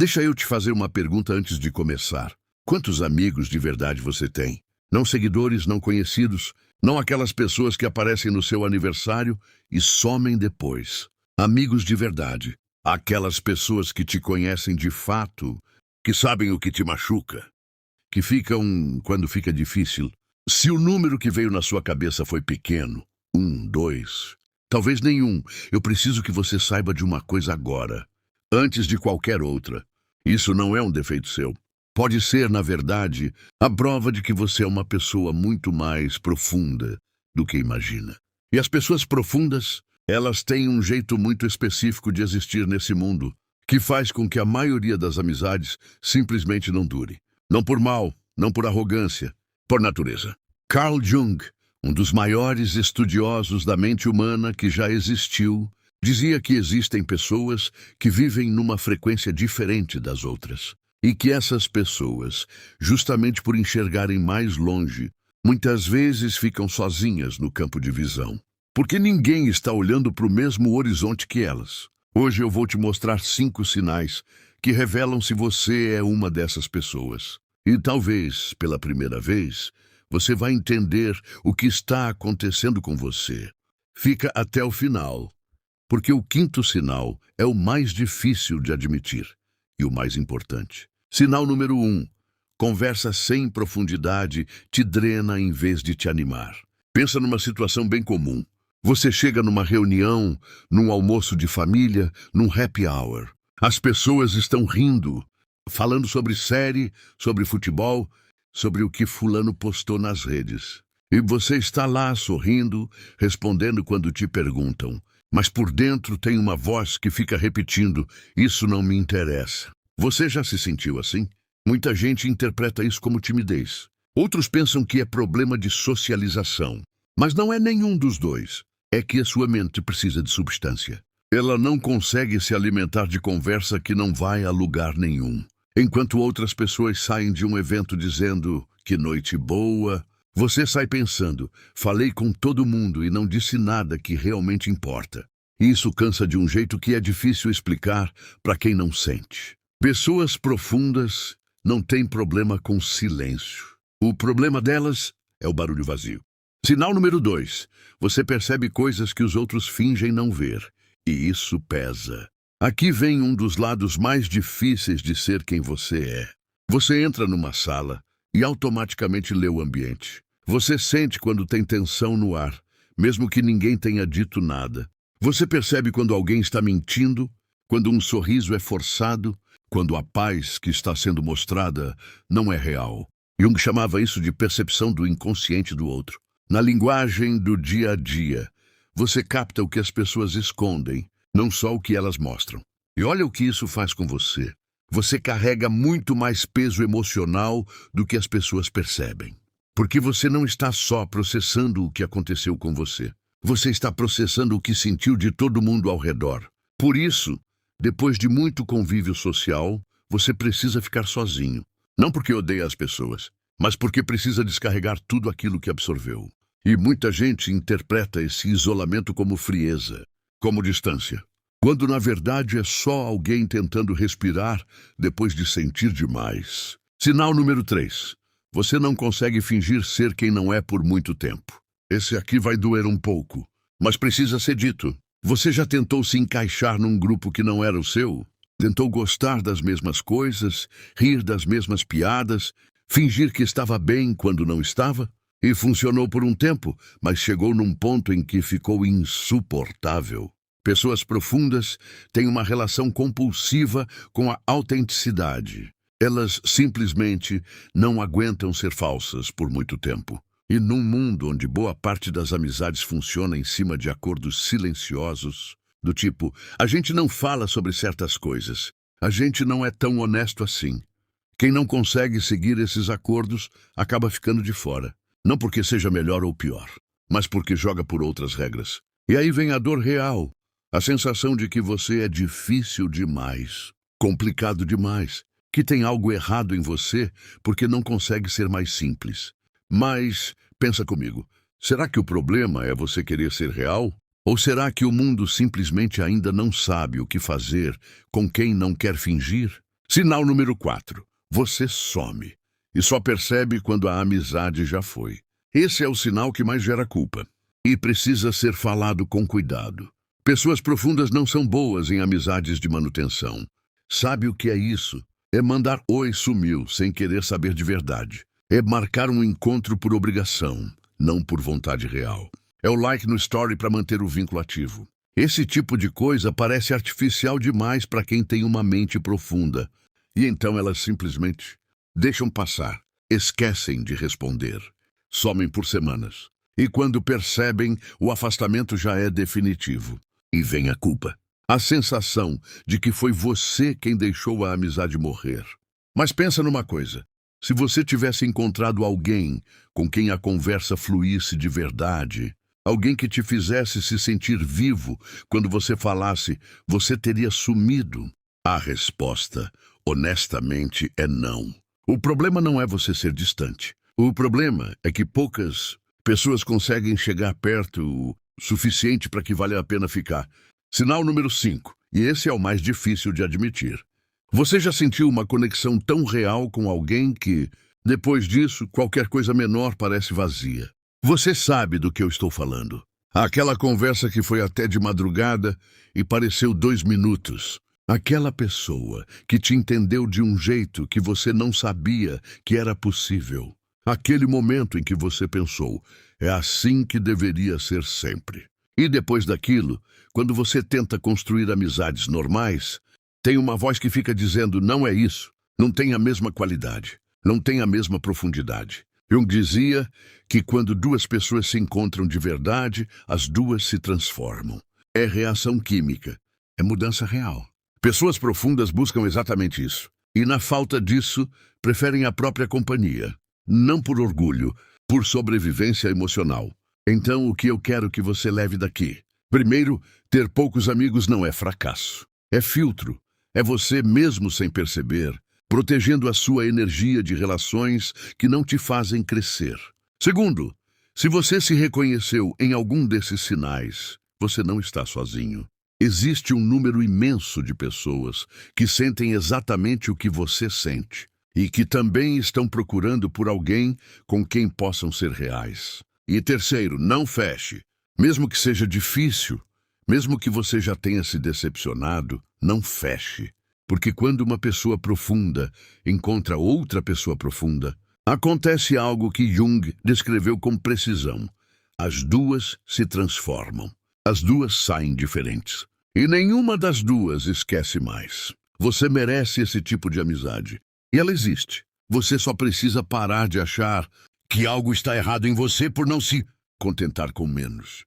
Deixa eu te fazer uma pergunta antes de começar. Quantos amigos de verdade você tem? Não seguidores, não conhecidos, não aquelas pessoas que aparecem no seu aniversário e somem depois. Amigos de verdade. Aquelas pessoas que te conhecem de fato, que sabem o que te machuca, que ficam quando fica difícil. Se o número que veio na sua cabeça foi pequeno, 1, 2, talvez nenhum, eu preciso que você saiba de uma coisa agora, antes de qualquer outra. Isso não é um defeito seu. Pode ser, na verdade, a prova de que você é uma pessoa muito mais profunda do que imagina. E as pessoas profundas, elas têm um jeito muito específico de existir nesse mundo, que faz com que a maioria das amizades simplesmente não dure. Não por mal, não por arrogância, por natureza. Carl Jung, um dos maiores estudiosos da mente humana que já existiu, dizia que existem pessoas que vivem numa frequência diferente das outras. E que essas pessoas, justamente por enxergarem mais longe, muitas vezes ficam sozinhas no campo de visão. Porque ninguém está olhando para o mesmo horizonte que elas. Hoje eu vou te mostrar 5 sinais que revelam se você é uma dessas pessoas. E talvez, pela primeira vez, você vai entender o que está acontecendo com você. Fica até o final, porque o 5º sinal é o mais difícil de admitir e o mais importante. Sinal número 1. Conversa sem profundidade te drena em vez de te animar. Pensa numa situação bem comum. Você chega numa reunião, num almoço de família, num happy hour. As pessoas estão rindo, falando sobre série, sobre futebol, sobre o que fulano postou nas redes. E você está lá sorrindo, respondendo quando te perguntam. Mas por dentro tem uma voz que fica repetindo, isso não me interessa. Você já se sentiu assim? Muita gente interpreta isso como timidez. Outros pensam que é problema de socialização. Mas não é nenhum dos dois. É que a sua mente precisa de substância. Ela não consegue se alimentar de conversa que não vai a lugar nenhum. Enquanto outras pessoas saem de um evento dizendo que noite boa, você sai pensando, falei com todo mundo e não disse nada que realmente importa. Isso cansa de um jeito que é difícil explicar para quem não sente. Pessoas profundas não têm problema com silêncio. O problema delas é o barulho vazio. Sinal número 2. Você percebe coisas que os outros fingem não ver. E isso pesa. Aqui vem um dos lados mais difíceis de ser quem você é. Você entra numa sala e automaticamente lê o ambiente. Você sente quando tem tensão no ar, mesmo que ninguém tenha dito nada. Você percebe quando alguém está mentindo, quando um sorriso é forçado, quando a paz que está sendo mostrada não é real. Jung chamava isso de percepção do inconsciente do outro. Na linguagem do dia a dia, você capta o que as pessoas escondem, não só o que elas mostram. E olha o que isso faz com você. Você carrega muito mais peso emocional do que as pessoas percebem. Porque você não está só processando o que aconteceu com você. Você está processando o que sentiu de todo mundo ao redor. Por isso, depois de muito convívio social, você precisa ficar sozinho. Não porque odeia as pessoas, mas porque precisa descarregar tudo aquilo que absorveu. E muita gente interpreta esse isolamento como frieza, como distância, quando na verdade é só alguém tentando respirar depois de sentir demais. Sinal número 3. Você não consegue fingir ser quem não é por muito tempo. Esse aqui vai doer um pouco, mas precisa ser dito. Você já tentou se encaixar num grupo que não era o seu? Tentou gostar das mesmas coisas, rir das mesmas piadas, fingir que estava bem quando não estava? E funcionou por um tempo, mas chegou num ponto em que ficou insuportável. Pessoas profundas têm uma relação compulsiva com a autenticidade. Elas simplesmente não aguentam ser falsas por muito tempo. E num mundo onde boa parte das amizades funciona em cima de acordos silenciosos, do tipo, a gente não fala sobre certas coisas, a gente não é tão honesto assim. Quem não consegue seguir esses acordos acaba ficando de fora. Não porque seja melhor ou pior, mas porque joga por outras regras. E aí vem a dor real, a sensação de que você é difícil demais, complicado demais, que tem algo errado em você porque não consegue ser mais simples. Mas, pensa comigo, será que o problema é você querer ser real? Ou será que o mundo simplesmente ainda não sabe o que fazer com quem não quer fingir? Sinal número 4. Você some e só percebe quando a amizade já foi. Esse é o sinal que mais gera culpa e precisa ser falado com cuidado. Pessoas profundas não são boas em amizades de manutenção. Sabe o que é isso? É mandar oi, sumiu, sem querer saber de verdade. É marcar um encontro por obrigação, não por vontade real. É o like no story para manter o vínculo ativo. Esse tipo de coisa parece artificial demais para quem tem uma mente profunda. E então elas simplesmente deixam passar, esquecem de responder, somem por semanas. E quando percebem, o afastamento já é definitivo. E vem a culpa. A sensação de que foi você quem deixou a amizade morrer. Mas pensa numa coisa. Se você tivesse encontrado alguém com quem a conversa fluísse de verdade, alguém que te fizesse se sentir vivo quando você falasse, você teria sumido? A resposta, honestamente, é não. O problema não é você ser distante. O problema é que poucas pessoas conseguem chegar perto o suficiente para que valha a pena ficar. Sinal número 5, e esse é o mais difícil de admitir. Você já sentiu uma conexão tão real com alguém que, depois disso, qualquer coisa menor parece vazia? Você sabe do que eu estou falando. Aquela conversa que foi até de madrugada e pareceu 2 minutos. Aquela pessoa que te entendeu de um jeito que você não sabia que era possível. Aquele momento em que você pensou, é assim que deveria ser sempre. E depois daquilo, quando você tenta construir amizades normais, tem uma voz que fica dizendo, não é isso, não tem a mesma qualidade, não tem a mesma profundidade. Jung dizia que quando 2 pessoas se encontram de verdade, as 2 se transformam. É reação química, é mudança real. Pessoas profundas buscam exatamente isso. E na falta disso, preferem a própria companhia. Não por orgulho, por sobrevivência emocional. Então, o que eu quero que você leve daqui? Primeiro, ter poucos amigos não é fracasso. É filtro. É você, mesmo sem perceber, protegendo a sua energia de relações que não te fazem crescer. Segundo, se você se reconheceu em algum desses sinais, você não está sozinho. Existe um número imenso de pessoas que sentem exatamente o que você sente e que também estão procurando por alguém com quem possam ser reais. E terceiro, não feche. Mesmo que seja difícil, mesmo que você já tenha se decepcionado, não feche. Porque quando uma pessoa profunda encontra outra pessoa profunda, acontece algo que Jung descreveu com precisão. As 2 se transformam. As 2 saem diferentes. E nenhuma das 2 esquece mais. Você merece esse tipo de amizade. E ela existe. Você só precisa parar de achar que algo está errado em você por não se contentar com menos.